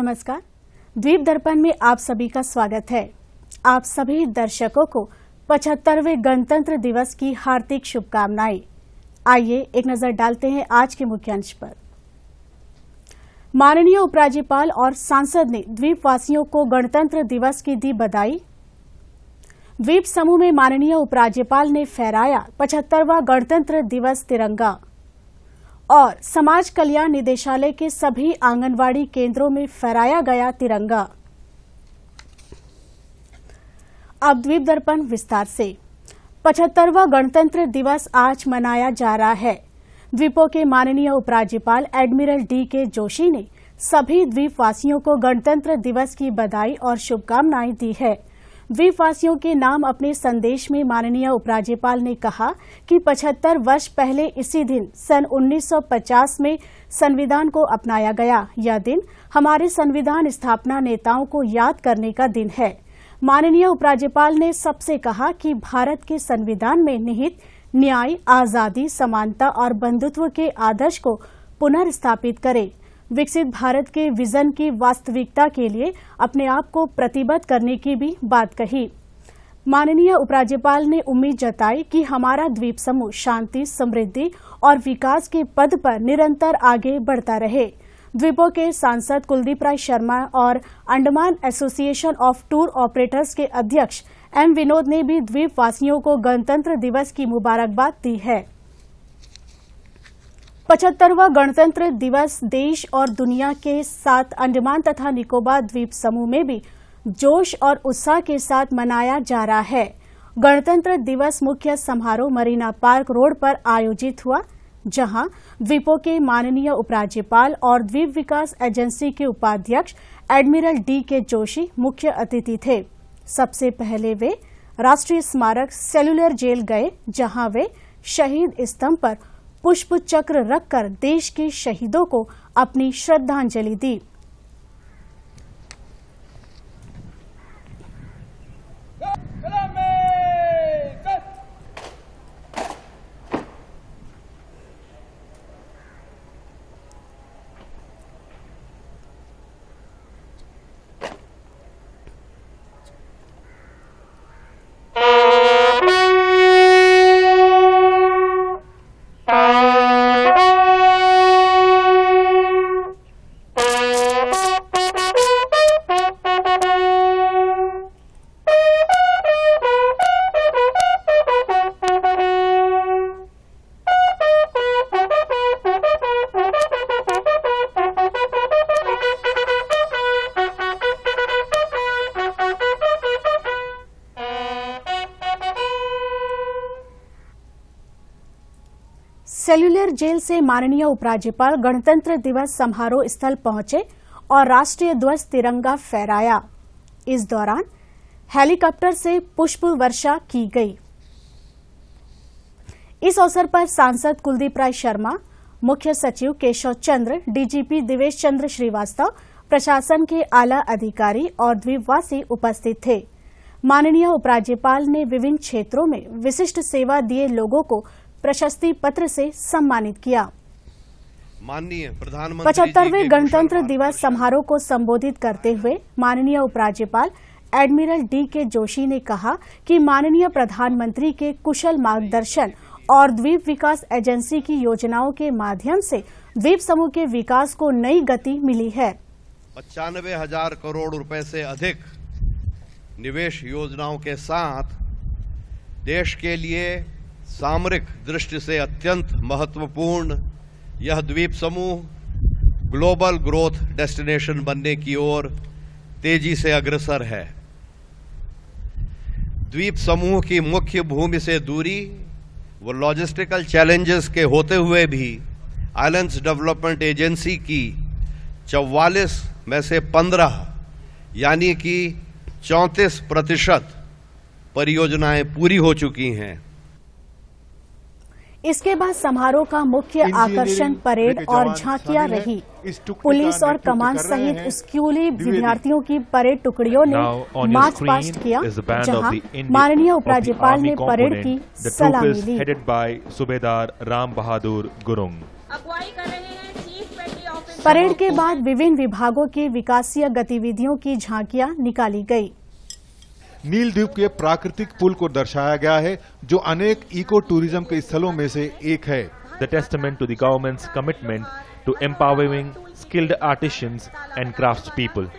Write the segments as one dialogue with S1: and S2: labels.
S1: नमस्कार। द्वीप दर्पण में आप सभी का स्वागत है। आप सभी दर्शकों को 75वें गणतंत्र दिवस की हार्दिक शुभकामनाएं। आइए एक नजर डालते हैं आज के मुख्य अंश पर। माननीय उपराज्यपाल और सांसद ने द्वीपवासियों को गणतंत्र दिवस की दी बधाई। द्वीप समूह में माननीय उपराज्यपाल ने फहराया 75वां गणतंत्र दिवस तिरंगा और समाज कल्याण निदेशालय के सभी आंगनवाड़ी केंद्रों में फहराया गया तिरंगा। अब द्वीप दर्पण विस्तार से। 75वां गणतंत्र दिवस आज मनाया जा रहा है। द्वीपों के माननीय उपराज्यपाल एडमिरल डी.के. जोशी ने सभी द्वीपवासियों को गणतंत्र दिवस की बधाई और शुभकामनाएं दी है। द्वीपवासियों के नाम अपने संदेश में माननीय उपराज्यपाल ने कहा कि 75 वर्ष पहले इसी दिन सन 1950 में संविधान को अपनाया गया। यह दिन हमारे संविधान स्थापना नेताओं को याद करने का दिन है। माननीय उपराज्यपाल ने सबसे कहा कि भारत के संविधान में निहित न्याय, आजादी, समानता और बंधुत्व के आदर्श को पुनर्स्थापित करें। विकसित भारत के विजन की वास्तविकता के लिए अपने आप को प्रतिबद्ध करने की भी बात कही। माननीय उपराज्यपाल ने उम्मीद जताई कि हमारा द्वीप समूह शांति, समृद्धि और विकास के पद पर निरंतर आगे बढ़ता रहे। द्वीपों के सांसद कुलदीप राय शर्मा और Andaman association of tour operators के अध्यक्ष एम विनोद ने भी द्वीपवासियों को गणतंत्र दिवस की मुबारकबाद दी है। 75वां गणतंत्र दिवस देश और दुनिया के साथ अंडमान तथा निकोबार द्वीप समूह में भी जोश और उत्साह के साथ मनाया जा रहा है। गणतंत्र दिवस मुख्य समारोह मरीना पार्क रोड पर आयोजित हुआ, जहां द्वीपों के माननीय उपराज्यपाल और द्वीप विकास एजेंसी के उपाध्यक्ष एडमिरल डी.के. जोशी मुख्य अतिथि थे। सबसे पहले वे राष्ट्रीय स्मारक सेल्यूलर जेल गए, जहां वे शहीद स्तंभ पर पुष्प चक्र रखकर देश के शहीदों को अपनी श्रद्धांजलि दी। सेल्यूलर जेल से माननीय उपराज्यपाल गणतंत्र दिवस समारोह स्थल पहुंचे और राष्ट्रीय ध्वज तिरंगा फहराया। इस दौरान हेलीकॉप्टर से पुष्प वर्षा की गई। इस अवसर पर सांसद कुलदीप राय शर्मा, मुख्य सचिव केशव चंद्र, डीजीपी दिवेश चंद्र श्रीवास्तव, प्रशासन के आला अधिकारी और द्वीपवासी उपस्थित थे। माननीय उपराज्यपाल ने विभिन्न क्षेत्रों में विशिष्ट सेवा दिए लोगों को प्रशस्ति पत्र से सम्मानित किया।
S2: माननीय प्रधानमंत्री
S1: 75वें गणतंत्र दिवस समारोह को संबोधित करते हुए माननीय उपराज्यपाल एडमिरल डी.के. जोशी ने कहा कि माननीय प्रधानमंत्री के कुशल मार्गदर्शन और द्वीप विकास एजेंसी की योजनाओं के माध्यम से द्वीप समूह के विकास को नई गति मिली है।
S2: 95,000 करोड़ रुपए से अधिक निवेश योजनाओं के साथ देश के लिए सामरिक दृष्टि से अत्यंत महत्वपूर्ण यह द्वीप समूह ग्लोबल ग्रोथ डेस्टिनेशन बनने की ओर तेजी से अग्रसर है। द्वीप समूह की मुख्य भूमि से दूरी व लॉजिस्टिकल चैलेंजेस के होते हुए भी आइलैंड्स डेवलपमेंट एजेंसी की 44 में से 15 यानी कि 34% परियोजनाएं पूरी हो चुकी हैं।
S1: इसके बाद समारोह का मुख्य आकर्षण परेड और झांकियां रही। पुलिस और कमान सहित स्कूली विद्यार्थियों की परेड टुकड़ियों ने मार्च पास्ट किया, जहां माननीय उपराज्यपाल ने परेड की सलामी ली।
S3: सूबेदार राम बहादुर गुरुंग
S4: अगुवाई कर रहे हैं चीफ पेटी ऑफिसर
S1: परेड के बाद विभिन्न विभागों की विकासीय गतिविधियों की झांकियां निकाली गई।
S3: नील द्वीप के प्राकृतिक पुल को दर्शाया गया है, जो अनेक इको टूरिज्म के स्थलों में से एक है।
S4: The testament to the government's commitment to empowering skilled artisans and craftspeople.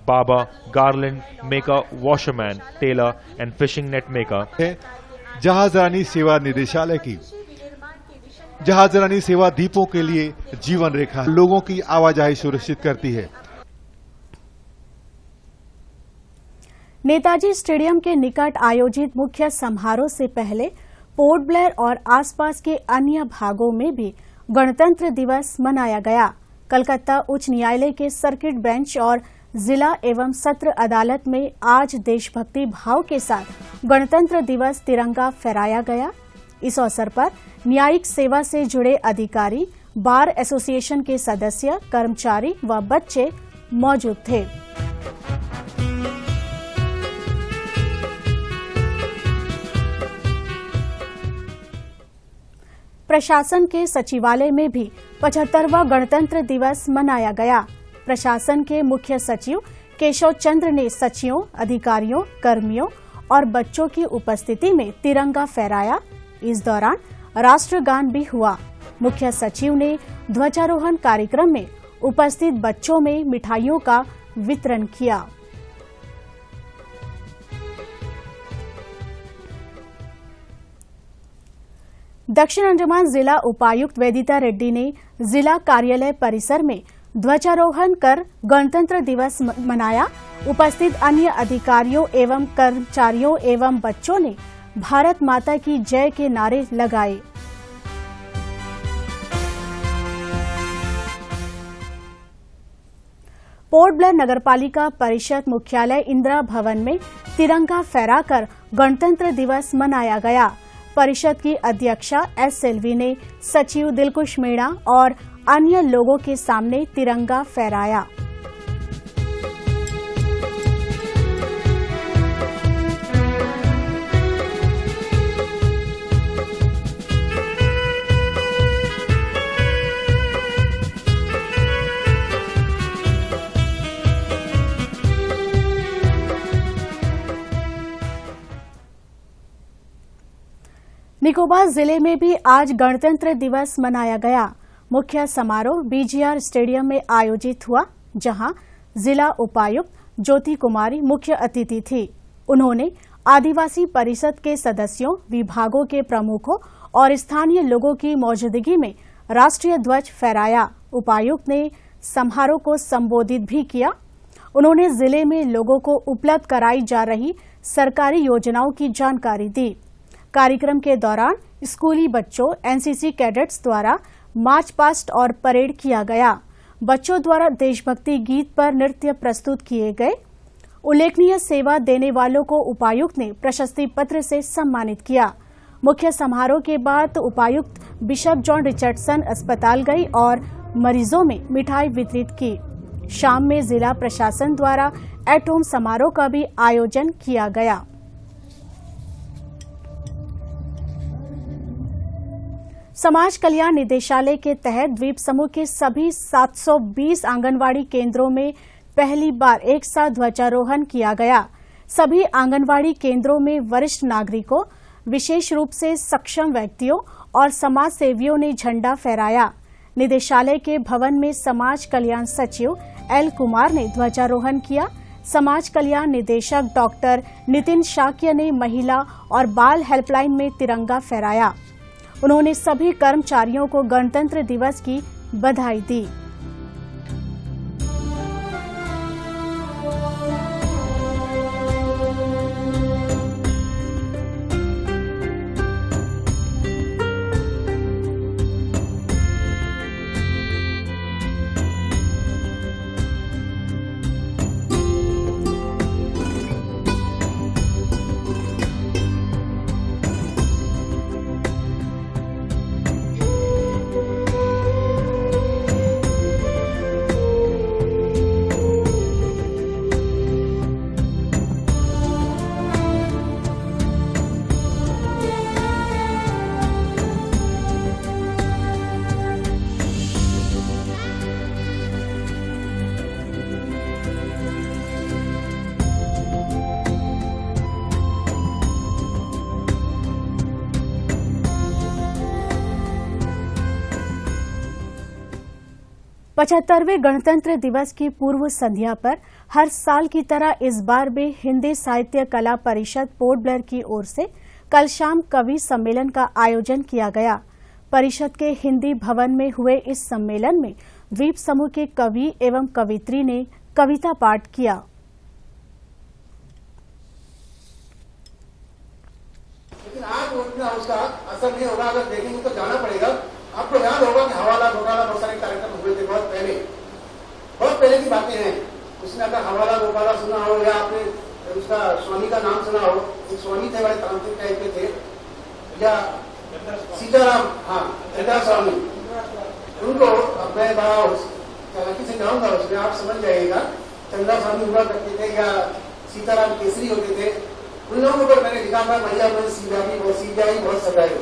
S4: Baba, garland maker, washerman, tailor and fishing net maker.
S3: है जहाजरानी सेवा निदेशालय की। जहाजरानी सेवा द्वीपों के लिए जीवन रेखा, लोगों की आवाजाही सुनिश्चित करती है।
S1: नेताजी स्टेडियम के निकट आयोजित मुख्य समारोह से पहले पोर्ट ब्लेयर और आसपास के अन्य भागों में भी गणतंत्र दिवस मनाया गया। कलकत्ता उच्च न्यायालय के सर्किट बेंच और जिला एवं सत्र अदालत में आज देशभक्ति भाव के साथ गणतंत्र दिवस तिरंगा फहराया गया। इस अवसर पर न्यायिक सेवा से जुड़े अधिकारी, बार एसोसिएशन के सदस्य, कर्मचारी व बच्चे मौजूद थे। प्रशासन के सचिवालय में भी 75वां गणतंत्र दिवस मनाया गया। प्रशासन के मुख्य सचिव केशव चंद्र ने सचिवों, अधिकारियों, कर्मियों और बच्चों की उपस्थिति में तिरंगा फहराया। इस दौरान राष्ट्रगान भी हुआ। मुख्य सचिव ने ध्वजारोहण कार्यक्रम में उपस्थित बच्चों में मिठाइयों का वितरण किया। दक्षिण अंडमान जिला उपायुक्त वेदिता रेड्डी ने जिला कार्यालय परिसर में ध्वजारोहण कर गणतंत्र दिवस मनाया। उपस्थित अन्य अधिकारियों एवं कर्मचारियों एवं बच्चों ने भारत माता की जय के नारे लगाए। पोर्ट ब्लेयर नगरपालिका परिषद मुख्यालय इंदिरा भवन में तिरंगा फहराकर गणतंत्र दिवस मनाया गया। परिषद की अध्यक्षा एस सेल्वी ने सचिव दिलकुश मीणा और अन्य लोगों के सामने तिरंगा फहराया। निकोबार जिले में भी आज गणतंत्र दिवस मनाया गया। मुख्य समारोह बीजीआर स्टेडियम में आयोजित हुआ, जहां जिला उपायुक्त ज्योति कुमारी मुख्य अतिथि थी। उन्होंने आदिवासी परिषद के सदस्यों, विभागों के प्रमुखों और स्थानीय लोगों की मौजूदगी में राष्ट्रीय ध्वज फहराया। उपायुक्त ने समारोह को संबोधित भी किया। उन्होंने जिले में लोगों को उपलब्ध कराई जा रही सरकारी योजनाओं की जानकारी दी। कार्यक्रम के दौरान स्कूली बच्चों, एनसीसी कैडेट्स द्वारा मार्च पास्ट और परेड किया गया। बच्चों द्वारा देशभक्ति गीत पर नृत्य प्रस्तुत किए गए। उल्लेखनीय सेवा देने वालों को उपायुक्त ने प्रशस्ति पत्र से सम्मानित किया। मुख्य समारोह के बाद उपायुक्त बिशप जॉन रिचर्डसन अस्पताल गई और मरीजों में मिठाई वितरित की। शाम में जिला प्रशासन द्वारा एट होम समारोह का भी आयोजन किया गया। समाज कल्याण निदेशालय के तहत द्वीप समूह के सभी 720 आंगनवाड़ी केंद्रों में पहली बार एक साथ ध्वजारोहण किया गया। सभी आंगनवाड़ी केंद्रों में वरिष्ठ नागरिकों, विशेष रूप से सक्षम व्यक्तियों और समाज सेवियों ने झंडा फहराया। निदेशालय के भवन में समाज कल्याण सचिव एल कुमार ने ध्वजारोहण किया। समाज कल्याण निदेशक डॉक्टर नितिन शाक्य ने महिला और बाल हेल्पलाइन में तिरंगा फहराया। उन्होंने सभी कर्मचारियों को गणतंत्र दिवस की बधाई दी। 75वें गणतंत्र दिवस की पूर्व संध्या पर हर साल की तरह इस बार भी हिंदी साहित्य कला परिषद पोर्ट ब्लेयर की ओर से कल शाम कवि सम्मेलन का आयोजन किया गया। परिषद के हिंदी भवन में हुए इस सम्मेलन में द्वीप समूह के कवि एवं कवित्री ने कविता पाठ किया।
S5: लेकिन आज उतना उसका असर नहीं होगा। अगर देखेंगे तो जाना पड़ेगा। आपको याद होगा कि हवाला गोपाला बहुत सारे कार्यक्रम हुए थे बहुत पहले की बातें हैं। उसमें अगर हवाला गोपाला सुना हो या आपने उसका स्वामी का नाम सुना हो, एक स्वामी थे बड़े तांत्रिक टाइप के थे, या सीताराम, हाँ सीता स्वामी, उनको मैं बड़ा चालाकी से जाऊंगा उसमें, आप समझ जाइएगा। चंदा स्वामी हुआ करते थे या सीताराम केसरी होते थे। उन लोगों पर मैंने लिखा था भैया मैं सीबियाई बहुत सजाए,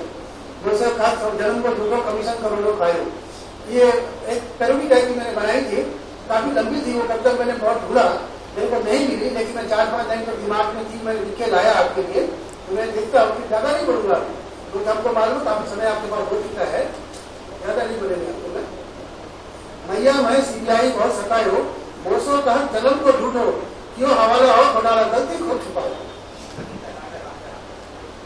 S5: वो सब खास जन्म को झूठो कमीशन करोड़ों खाए। ये एक पैरोडी टाइप की मैंने बनाई थी, काफी लंबी थी वो। कब तक मैंने बहुत ढूंढा, मेरे को नहीं मिली, लेकिन मैं 4-5 दिन तक दिमाग में थी, मैं लिख के लाया आपके लिए। तो मैं देखता हूँ कि ज्यादा नहीं बोलूंगा, तो आपको मालूम काफी समय आपके पास हो चुका है, ज्यादा नहीं बोलेंगे आपको मैं। मैया मैं सीबियाई बहुत सताए हो, मोसो कहा जन्म को ढूंढो, क्यों हवाला हो घोटाला गलती खुद छुपाओ।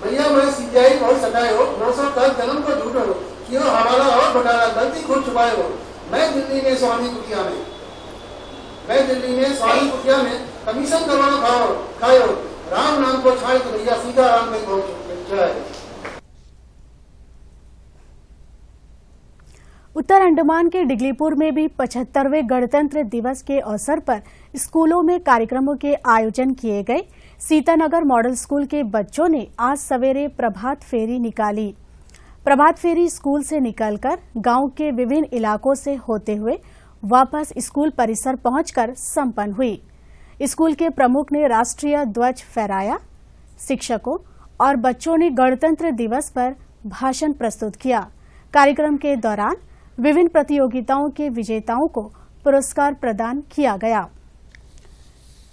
S5: भैया मैं सीबियाई बहुत सताए हो, मोसो कहा जन्म को ढूंढो, क्यों हवाला हो घोटाला गलती खुद छुपाए हो। मैं दिल्ली में स्वामी कुटिया में कमीशन करोड़ों खाओ, राम नाम को छाए तो भैया सीधा राम में पहुंचे।
S1: उत्तर अंडमान के डिगलीपुर में भी 75वें गणतंत्र दिवस के अवसर पर स्कूलों में कार्यक्रमों के आयोजन किए गए। सीतानगर मॉडल स्कूल के बच्चों ने आज सवेरे प्रभात फेरी निकाली। प्रभात फेरी स्कूल से निकलकर गांव के विभिन्न इलाकों से होते हुए वापस स्कूल परिसर पहुंचकर संपन्न हुई। स्कूल के प्रमुख ने राष्ट्रीय ध्वज फहराया। शिक्षकों और बच्चों ने गणतंत्र दिवस पर भाषण प्रस्तुत किया। कार्यक्रम के दौरान विभिन्न प्रतियोगिताओं के विजेताओं को पुरस्कार प्रदान किया गया।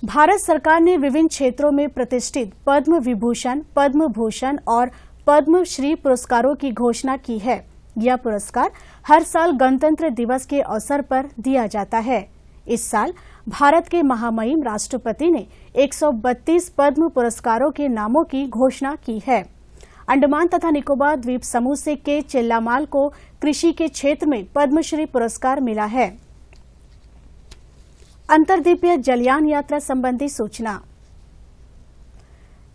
S1: भारत सरकार ने विभिन्न क्षेत्रों में प्रतिष्ठित पद्म विभूषण, पद्म भूषण और पद्म श्री पुरस्कारों की घोषणा की है। यह पुरस्कार हर साल गणतंत्र दिवस के अवसर पर दिया जाता है। इस साल भारत के महामहिम राष्ट्रपति ने 132 पद्म पुरस्कारों के नामों की घोषणा की है। अंडमान तथा निकोबार द्वीप समूह से के चिल्लामाल को कृषि के क्षेत्र में पद्मश्री पुरस्कार मिला है। अंतर्द्वीपीय जलयान यात्रा संबंधी सूचना।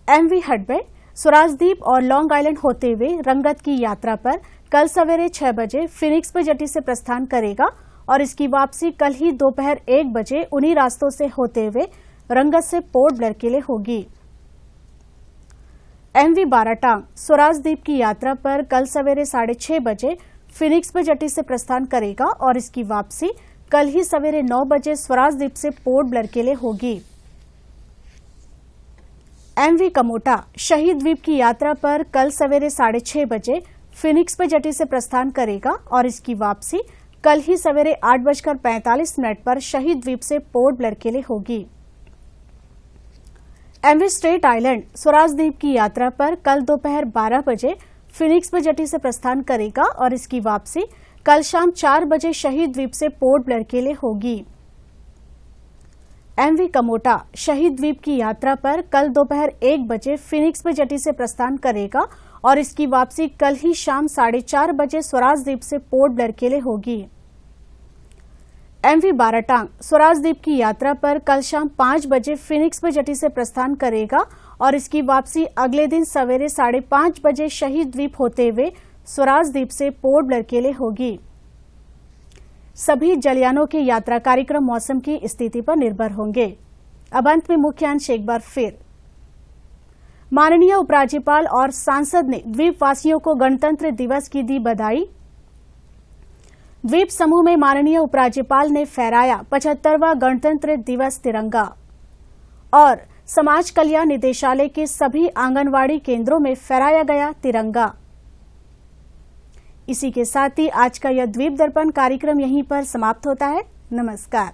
S1: एमवी हडबे स्वराजद्वीप और लॉन्ग आइलैंड होते हुए रंगत की यात्रा पर कल सवेरे 6 बजे फिनिक्स जेटी से प्रस्थान करेगा और इसकी वापसी कल ही दोपहर 1 बजे उन्हीं रास्तों से होते हुए रंगत से पोर्ट ब्लेयर के लिए होगी। एमवी बाराटांग स्वराजद्वीप की यात्रा पर कल सवेरे 6:30 बजे फिनिक्स जेटी से प्रस्थान करेगा और इसकी वापसी कल ही सवेरे 9 बजे स्वराजद्वीप से पोर्ट ब्लेयर के लिए होगी। एमवी कमोटा शहीद द्वीप की यात्रा पर कल सवेरे 6:30 बजे फिनिक्स जेटी से प्रस्थान करेगा और इसकी वापसी कल ही सवेरे 8:45 पर शहीद द्वीप से पोर्ट ब्लेयर के लिए होगी। एमवी स्ट्रेट आइलैंड स्वराजद्वीप की यात्रा पर कल दोपहर 12 बजे फिनिक्स जेटी से प्रस्थान करेगा और इसकी वापसी कल शाम 4 बजे शहीद द्वीप से पोर्ट ब्लेयर के लिए होगी। एमवी कमोटा शहीद द्वीप की यात्रा पर कल दोपहर 1 बजे फिनिक्स जेटी से प्रस्थान करेगा और इसकी वापसी कल ही शाम 4:30 बजे स्वराजद्वीप से पोर्ट ब्लेयर के लिए होगी। एमवी बाराटांग स्वराजद्वीप की यात्रा पर कल शाम 5 बजे फिनिक्स जेटी से प्रस्थान करेगा और इसकी वापसी अगले दिन सवेरे 5:30 बजे शहीद द्वीप होते हुए स्वराजद्वीप से पोर्ट ब्लेयर के लिए होगी। सभी जलयानों के यात्रा कार्यक्रम मौसम की स्थिति पर निर्भर होंगे। अब अंत में मुख्यांश एक बार फिर। माननीय उपराज्यपाल और सांसद ने द्वीपवासियों को गणतंत्र दिवस की दी बधाई। द्वीप समूह में माननीय उपराज्यपाल ने फहराया 75वां गणतंत्र दिवस तिरंगा और समाज कल्याण निदेशालय के सभी आंगनवाड़ी केंद्रों में फहराया गया तिरंगा। इसी के साथ ही आज का यह द्वीप दर्पण कार्यक्रम यहीं पर समाप्त होता है। नमस्कार।